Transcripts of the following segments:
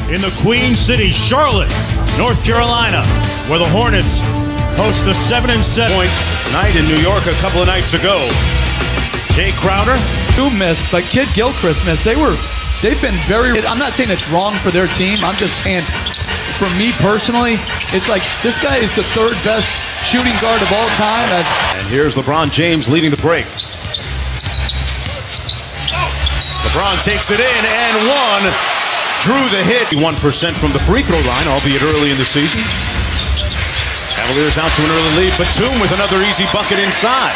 in the Queen City, Charlotte, North Carolina, where the Hornets host the 7-7 point night in New York a couple of nights ago. Jay Crowder. Who missed, but Kid Gilchrist missed. They've been very, I'm not saying it's wrong for their team. I'm just saying, for me personally, it's like this guy is the third best shooting guard of all time. And here's LeBron James leading the break. LeBron takes it in and one. Drew the hit. 1% from the free throw line, albeit early in the season. Cavaliers out to an early lead. Batum with another easy bucket inside.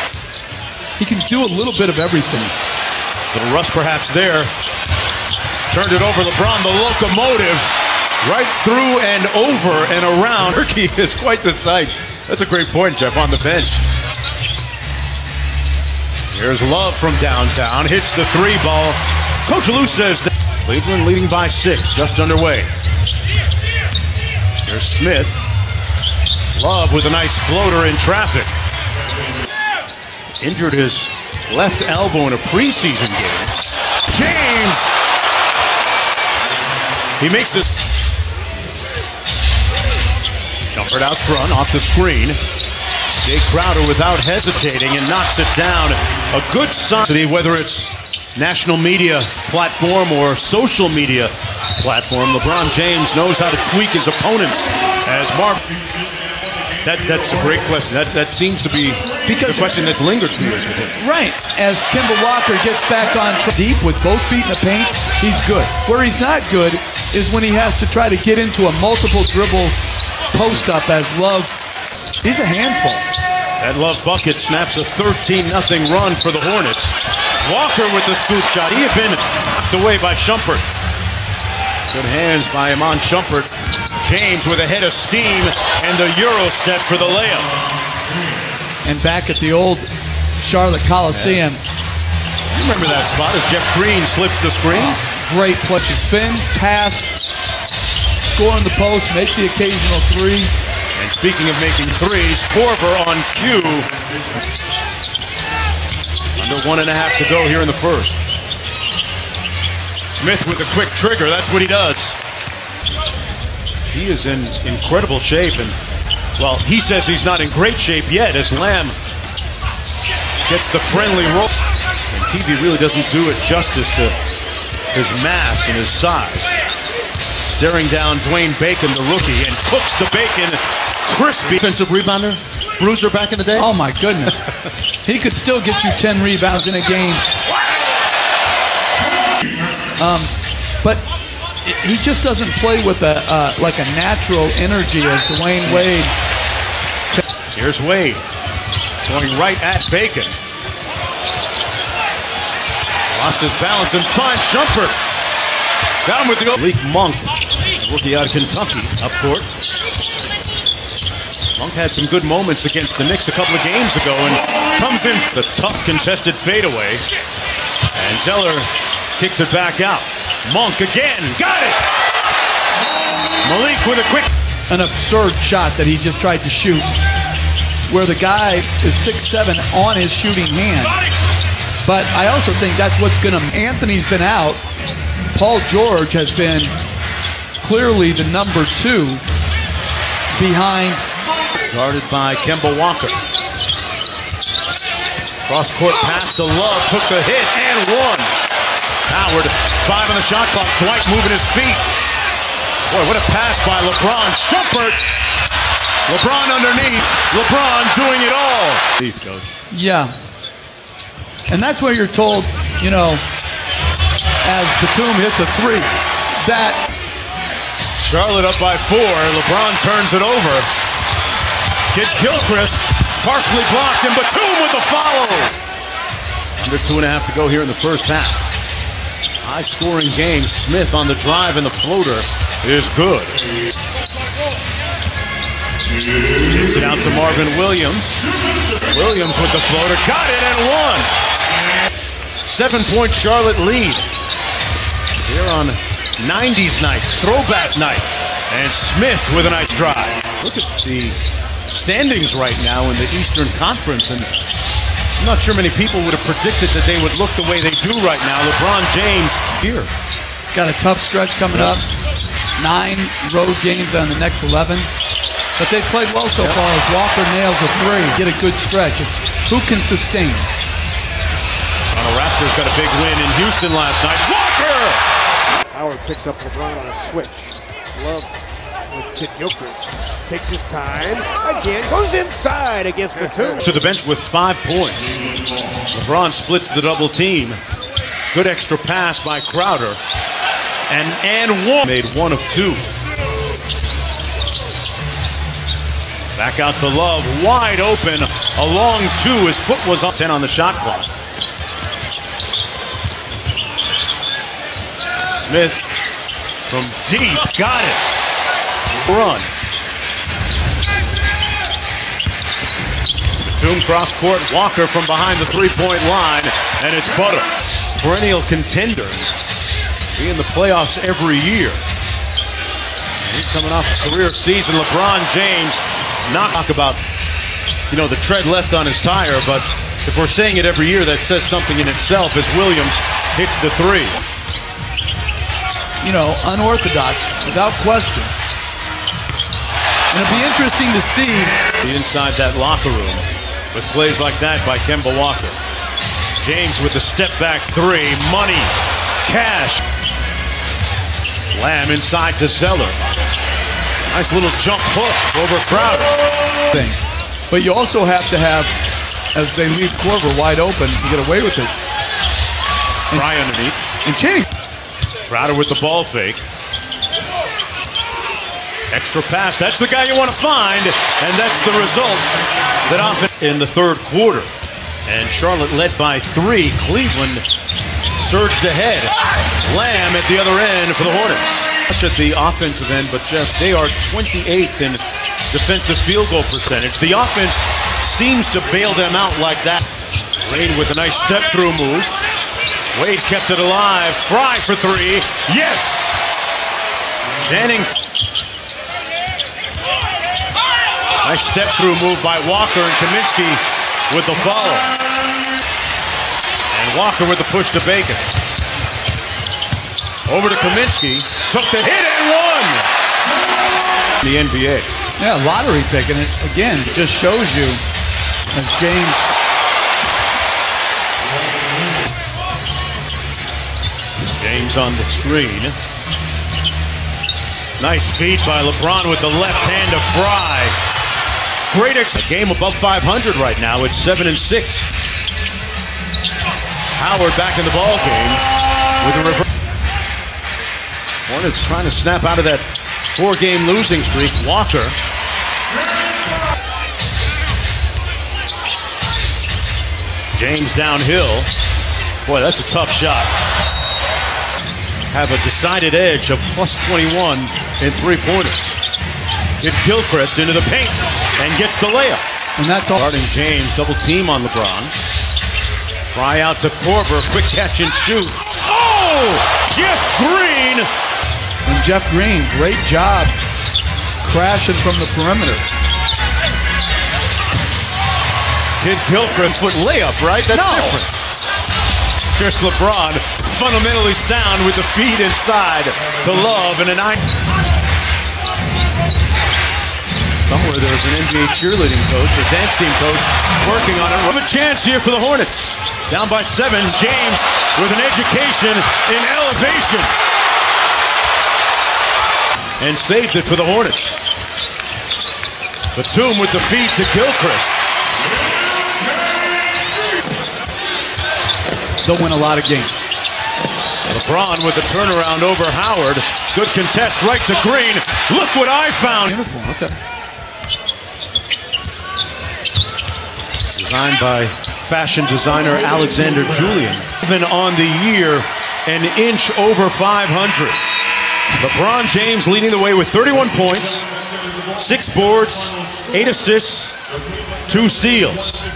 He can do a little bit of everything. Little rust perhaps there. Turned it over. LeBron, the locomotive, right through and over and around. Turkey is quite the sight. That's a great point, Jeff, on the bench. Here's Love from downtown. Hits the three ball. Coach Lou says that Cleveland leading by 6, just underway. Here's Smith. Love with a nice floater in traffic. Injured his left elbow in a preseason game. James! He makes it. Shumpert out front, off the screen. Jay Crowder without hesitating and knocks it down. A good sign, whether it's national media platform or social media platform. LeBron James knows how to tweak his opponents as Mark. That's a great question. That seems to be the question that's lingered for years with him. Right. As Kemba Walker gets back on deep with both feet in the paint, he's good. Where he's not good is when he has to try to get into a multiple dribble post-up as Love. He's a handful. That Love bucket snaps a 13-0 run for the Hornets. Walker with the scoop shot. He had been knocked away by Shumpert. Good hands by Iman Shumpert. James with a head of steam and the Euro step for the layup. And back at the old Charlotte Coliseum. You remember that spot as Jeff Green slips the screen? Great play. Spin, pass, score in the post, make the occasional three. And speaking of making threes, Korver on cue. Under 1.5 to go here in the first. Smith with a quick trigger. That's what he does. He is in incredible shape, and, well, he says he's not in great shape yet as Lamb gets the friendly roll. And TV really doesn't do it justice to his mass and his size. Staring down Dwayne Bacon, the rookie, and cooks the bacon crispy. Defensive rebounder, bruiser back in the day. Oh, my goodness. He could still get you 10 rebounds in a game. But he just doesn't play with like a natural energy as Dwayne Wade. Here's Wade going right at Bacon. Lost his balance and finds Shumpert. Down with the Malik Monk, rookie out of Kentucky, up court. Monk had some good moments against the Knicks a couple of games ago and comes in the tough contested fadeaway. And Zeller kicks it back out. Monk again, got it! Malik with a quick... An absurd shot that he just tried to shoot, where the guy is 6'7" on his shooting hand. But I also think that's what's going to... Anthony's been out. Paul George has been clearly the number 2 behind... Guarded by Kemba Walker. Cross-court pass to Love, took the hit and one. Howard, 5 on the shot clock. Dwight moving his feet. Boy, what a pass by LeBron. Shumpert. LeBron underneath. LeBron doing it all. Coach. Yeah. And that's where you're told, you know, as Batum hits a 3, that... Charlotte up by 4. LeBron turns it over. Kid Gilchrist partially blocked, and Batum with the follow. Under 2.5 to go here in the first half. High-scoring game. Smith on the drive, and the floater is good. Gets it out to Marvin Williams. Williams with the floater. Got it and won. 7-point Charlotte lead. Here on 90s night, throwback night. And Smith with a nice drive. Look at the standings right now in the Eastern Conference, and I'm not sure many people would have predicted that they would look the way they do right now. LeBron James here. Got a tough stretch coming up. 9 road games on the next 11. But they played well so far as Walker nails a 3. Get a good stretch. It's who can sustain. The Raptors got a big win in Houston last night. Walker! Howard picks up LeBron on a switch. Love with Kid Gilchrist. Takes his time. Again, goes inside against the 2. To the bench with 5 points. LeBron splits the double team. Good extra pass by Crowder. And one. Made 1 of 2. Back out to Love. Wide open. A long 2. His foot was up. 10 on the shot clock. Smith from deep. Got it. Run. Batum cross court. Walker from behind the 3-point line. And it's Butter. Perennial contender. Be in the playoffs every year. He's coming off a career season. LeBron James. Not talk about, the tread left on his tire, but if we're saying it every year, that says something in itself as Williams hits the 3. Unorthodox, without question. And it'll be interesting to see inside that locker room with plays like that by Kemba Walker. James with the step back 3. Money. Cash. Lamb inside to Zeller. Nice little jump hook over Crowder. But you also have to have, as they leave Korver wide open, to get away with it. Fry underneath. And Channing. Crowder with the ball fake. Extra pass. That's the guy you want to find. And that's the result that often in the 3rd quarter. And Charlotte led by 3. Cleveland surged ahead. Lamb at the other end for the Hornets. At the offensive end, but Jeff, they are 28th in defensive field goal percentage. The offense seems to bail them out like that. Wade with a nice step-through move. Wade kept it alive. Fry for 3. Yes! Channing. Nice step-through move by Walker and Kaminsky with the follow. And Walker with the push to Bacon. Over to Kaminsky, took the hit and won! The NBA. Yeah, lottery pick, and it, again, just shows you as James. James on the screen. Nice feed by LeBron with the left hand to Fry. Great a game above 500 right now. It's 7-6. Howard back in the ball game with a reverse. Hornets trying to snap out of that 4-game losing streak. Walker. James downhill. Boy, that's a tough shot. Have a decided edge of plus 21 in 3-pointers. Hit Gilchrist into the paint and gets the layup. And that's all. Guarding James, double team on LeBron. Fry out to Korver, quick catch and shoot. Oh! Jeff Green! And Jeff Green, great job crashing from the perimeter. Kid Gilchrist foot layup, right? That's different. Here's LeBron, fundamentally sound with the feed inside to Love and a 9. Somewhere there's an NBA cheerleading coach or dance team coach working on it. We have a chance here for the Hornets. Down by 7, James with an education in elevation. And saved it for the Hornets. Batum with the feed to Gilchrist. They'll win a lot of games. LeBron with a turnaround over Howard. Good contest right to Green. Look what I found. Uniform, okay. Designed by fashion designer Alexander Julian. Even on the year, an inch over 500. LeBron James leading the way with 31 points, 6 boards, 8 assists, 2 steals.